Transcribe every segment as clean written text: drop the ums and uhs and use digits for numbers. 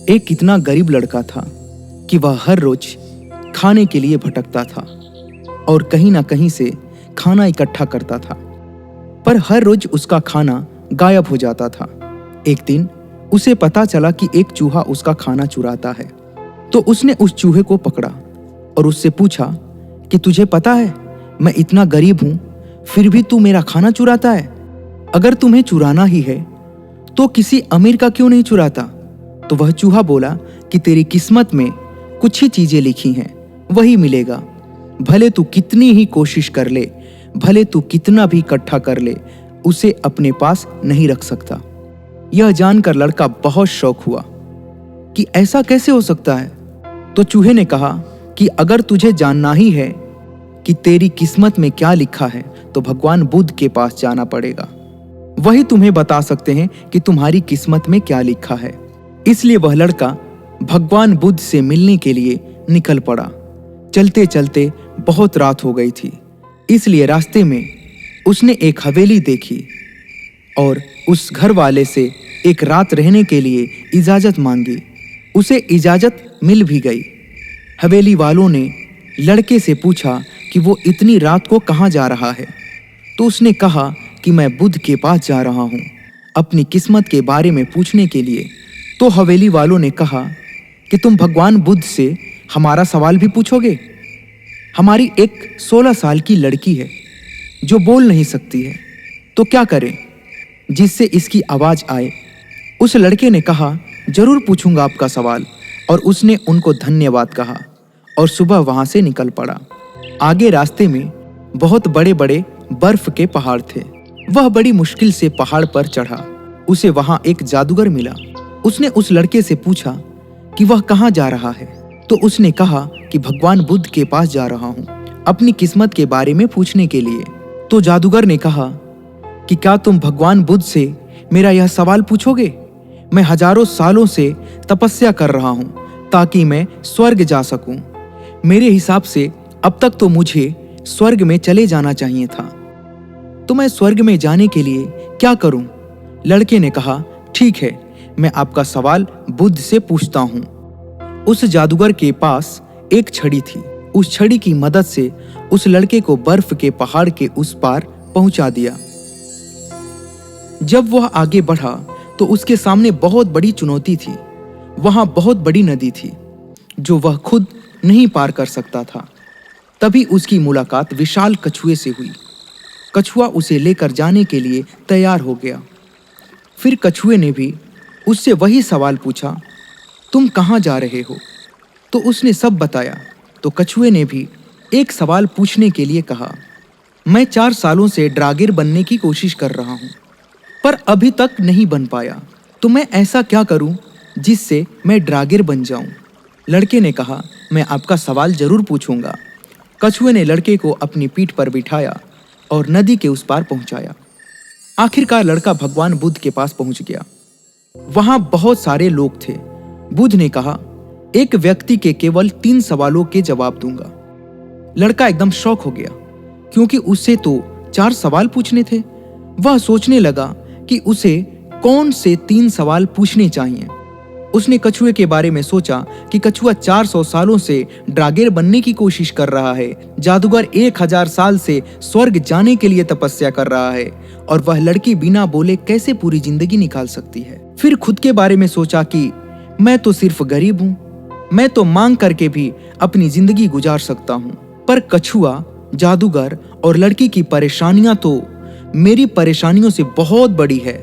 एक कितना गरीब लड़का था कि वह हर रोज खाने के लिए भटकता था और कहीं ना कहीं से खाना इकट्ठा करता था, पर हर रोज उसका खाना गायब हो जाता था। एक दिन उसे पता चला कि एक चूहा उसका खाना चुराता है, तो उसने उस चूहे को पकड़ा और उससे पूछा कि तुझे पता है मैं इतना गरीब हूं, फिर भी तू मेरा खाना चुराता है? अगर तुम्हें चुराना ही है तो किसी अमीर का क्यों नहीं चुराता? तो वह चूहा बोला कि तेरी किस्मत में कुछ ही चीजें लिखी हैं, वही मिलेगा। भले तू कितनी ही कोशिश कर ले, भले तू कितना भी इकट्ठा कर ले, उसे अपने पास नहीं रख सकता। यह जानकर लड़का बहुत शौक हुआ कि ऐसा कैसे हो सकता है। तो चूहे ने कहा कि अगर तुझे जानना ही है कि तेरी किस्मत में क्या लिखा है तो भगवान बुद्ध के पास जाना पड़ेगा। वही तुम्हें बता सकते हैं कि तुम्हारी किस्मत में क्या लिखा है। इसलिए वह लड़का भगवान बुद्ध से मिलने के लिए निकल पड़ा। चलते चलते बहुत रात हो गई थी, इसलिए रास्ते में उसने एक हवेली देखी और उस घर वाले से एक रात रहने के लिए इजाजत मांगी। उसे इजाजत मिल भी गई। हवेली वालों ने लड़के से पूछा कि वो इतनी रात को कहाँ जा रहा है। तो उसने कहा कि मैं बुद्ध के पास जा रहा हूँ अपनी किस्मत के बारे में पूछने के लिए। तो हवेली वालों ने कहा कि तुम भगवान बुद्ध से हमारा सवाल भी पूछोगे? हमारी एक 16 साल की लड़की है जो बोल नहीं सकती है, तो क्या करें जिससे इसकी आवाज आए? उस लड़के ने कहा जरूर पूछूंगा आपका सवाल, और उसने उनको धन्यवाद कहा और सुबह वहां से निकल पड़ा। आगे रास्ते में बहुत बड़े बड़े बर्फ के पहाड़ थे। वह बड़ी मुश्किल से पहाड़ पर चढ़ा। उसे वहां एक जादूगर मिला। उसने उस लड़के से पूछा कि वह कहाँ जा रहा है। तो उसने कहा कि भगवान बुद्ध के पास जा रहा हूँ अपनी किस्मत के बारे में पूछने के लिए। तो जादूगर ने कहा कि क्या तुम भगवान बुद्ध से मेरा यह सवाल पूछोगे? मैं हजारों सालों से तपस्या कर रहा हूँ ताकि मैं स्वर्ग जा सकूं। मेरे हिसाब से अब तक तो मुझे स्वर्ग में चले जाना चाहिए था, तो मैं स्वर्ग में जाने के लिए क्या करूं? लड़के ने कहा ठीक है, मैं आपका सवाल बुद्ध से पूछता हूं। उस जादूगर के पास एक छड़ी थी। उस छड़ी की मदद से उस लड़के को बर्फ के पहाड़ के उस पार पहुंचा दिया। जब वह आगे बढ़ा तो उसके सामने बहुत बड़ी चुनौती थी। वहां बहुत बड़ी नदी थी जो वह खुद नहीं पार कर सकता था। तभी उसकी मुलाकात विशाल कछुए से हुई। कछुआ उसे लेकर जाने के लिए तैयार हो गया। फिर कछुए ने भी उससे वही सवाल पूछा, तुम कहाँ जा रहे हो? तो उसने सब बताया। तो कछुए ने भी एक सवाल पूछने के लिए कहा, मैं 4 सालों से ड्रागिर बनने की कोशिश कर रहा हूँ, पर अभी तक नहीं बन पाया, तो मैं ऐसा क्या करूँ जिससे मैं ड्रागिर बन जाऊँ? लड़के ने कहा मैं आपका सवाल जरूर पूछूंगा। कछुए ने लड़के को अपनी पीठ पर बिठाया और नदी के उस पार पहुंचाया। आखिरकार लड़का भगवान बुद्ध के पास पहुंच गया। वहां बहुत सारे लोग थे। बुद्ध ने कहा एक व्यक्ति के केवल 3 सवालों के जवाब दूंगा। लड़का एकदम शॉक हो गया क्योंकि उससे तो 4 सवाल पूछने थे। वह सोचने लगा कि उसे कौन से 3 सवाल पूछने चाहिए। उसने कछुए के बारे में सोचा कि कछुआ 400 सालों से ड्रागेर बनने की कोशिश कर रहा है, जादूगर 1000 साल से स्वर्ग जाने के लिए तपस्या कर रहा है, और वह लड़की बिना बोले कैसे पूरी जिंदगी निकाल सकती है। फिर खुद के बारे में सोचा कि मैं तो सिर्फ गरीब हूँ, मैं तो मांग करके भी अपनी जिंदगी गुजार सकता हूँ, पर कछुआ, जादूगर और लड़की की परेशानियां तो मेरी परेशानियों से बहुत बड़ी है।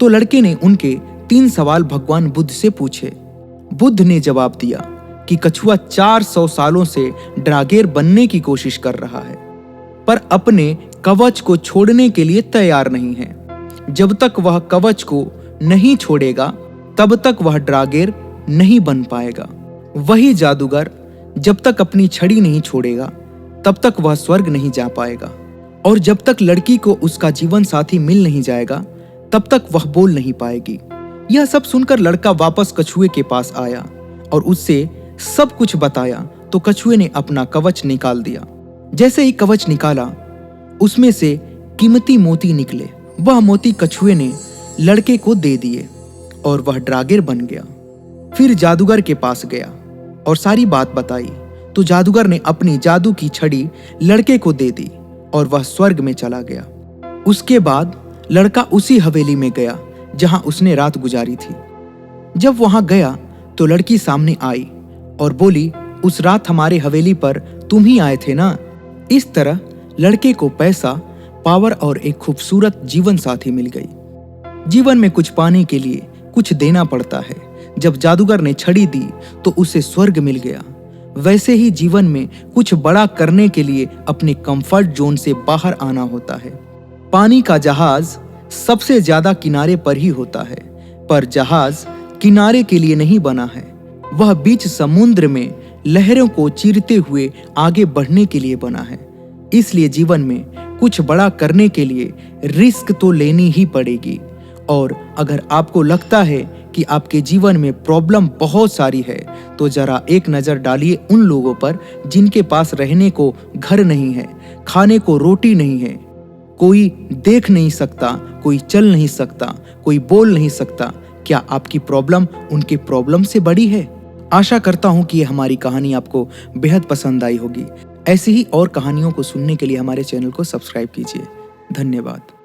तो लड़के ने उनके 3 सवाल भगवान बुद्ध से पूछे। बुद्ध ने जवाब दिया कि कछुआ 400 सालों से ड्रागेर बनने की कोशिश कर रहा है, पर अपने कवच को छोड़ने के लिए तैयार नहीं है। जब तक वह कवच को नहीं छोड़ेगा तब तक वह ड्रागेर नहीं बन पाएगा। वही जादूगर जब तक अपनी छड़ी नहीं छोड़ेगा तब तक वह स्वर्ग नहीं जा पाएगा, और जब तक लड़की को उसका जीवन साथी मिल नहीं जाएगा तब तक वह बोल नहीं पाएगी। यह सब सुनकर लड़का वापस कछुए के पास आया और उससे सब कुछ बताया। तो कछुए ने अपना कवच निकाल दिया। जैसे ही कवच निकाला उसमें से कीमती मोती निकले। वह मोती कछुए ने लड़के को दे दिए और वह ड्रागिर बन गया। फिर जादूगर के पास गया और सारी बात बताई तो जादूगर ने अपनी जादू की छड़ी लड़के को दे दी और वह स्वर्ग में चला गया। उसके बाद लड़का उसी हवेली में गया जहां उसने रात गुजारी थी। जब वहां गया तो लड़की सामने आई और बोली, उस रात हमारे हवेली पर तुम ही आए थे ना। इस तरह लड़के को पैसा, पावर और एक खूबसूरत जीवन साथी मिल गई। जीवन में कुछ पाने के लिए कुछ देना पड़ता है। जब जादूगर ने छड़ी दी तो उसे स्वर्ग मिल गया। वैसे ही जीवन में कुछ बड़ा करने के लिए अपने कंफर्ट जोन से बाहर आना होता है। पानी का जहाज सबसे ज्यादा किनारे पर ही होता है, पर जहाज किनारे के लिए नहीं बना है, वह बीच समुद्र में लहरों को चीरते हुए आगे बढ़ने के लिए बना है। इसलिए जीवन में कुछ बड़ा करने के लिए रिस्क तो लेनी ही पड़ेगी। और अगर आपको लगता है कि आपके जीवन में प्रॉब्लम बहुत सारी है तो जरा एक नज़र डालिए उन लोगों पर जिनके पास रहने को घर नहीं है, खाने को रोटी नहीं है, कोई देख नहीं सकता, कोई चल नहीं सकता, कोई बोल नहीं सकता। क्या आपकी प्रॉब्लम उनकी प्रॉब्लम से बड़ी है? आशा करता हूं कि ये हमारी कहानी आपको बेहद पसंद आई होगी। ऐसी ही और कहानियों को सुनने के लिए हमारे चैनल को सब्सक्राइब कीजिए। धन्यवाद।